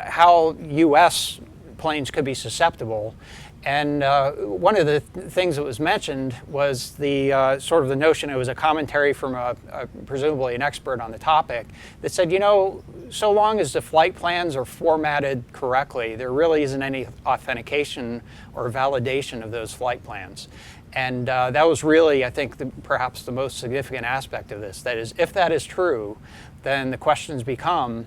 how U.S. planes could be susceptible. And one of the things that was mentioned was the sort of the notion, it was a commentary from presumably an expert on the topic, that said, you know, so long as the flight plans are formatted correctly, there really isn't any authentication or validation of those flight plans. And that was really, I think, perhaps the most significant aspect of this. That is, if that is true, then the questions become,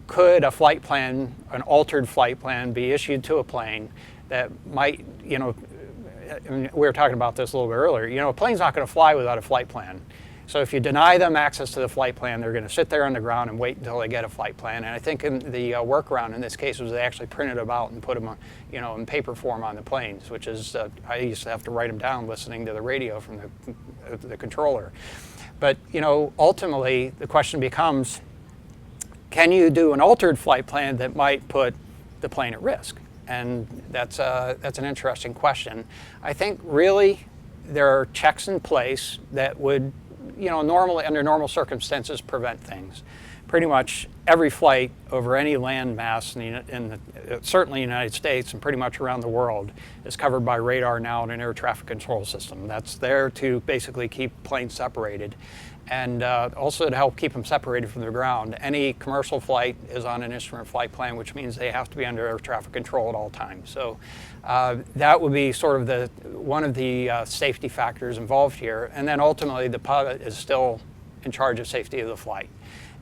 could a flight plan, an altered flight plan, be issued to a plane that might, you know, we were talking about this a little bit earlier, you know, a plane's not going to fly without a flight plan. So if you deny them access to the flight plan, they're going to sit there on the ground and wait until they get a flight plan. And I think in the workaround in this case was they actually printed them out and put them, you know, in paper form on the planes, which is, I used to have to write them down listening to the radio from the controller. But, you know, ultimately the question becomes, can you do an altered flight plan that might put the plane at risk? And that's an interesting question. I think really there are checks in place that would, you know, normally under normal circumstances prevent things. Pretty much every flight over any land mass certainly in the United States and pretty much around the world is covered by radar now and an air traffic control system. That's there to basically keep planes separated. And also to help keep them separated from the ground. Any commercial flight is on an instrument flight plan, which means they have to be under air traffic control at all times. So that would be sort of one of the safety factors involved here. And then ultimately the pilot is still in charge of safety of the flight.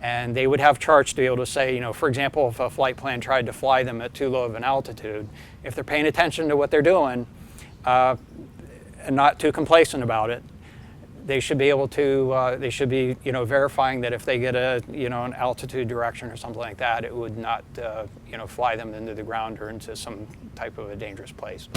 And they would have charts to be able to say, you know, for example, if a flight plan tried to fly them at too low of an altitude, if they're paying attention to what they're doing and not too complacent about it, they should be able to, you know, verifying that if they get an altitude direction or something like that, it would not, you know, fly them into the ground or into some type of a dangerous place.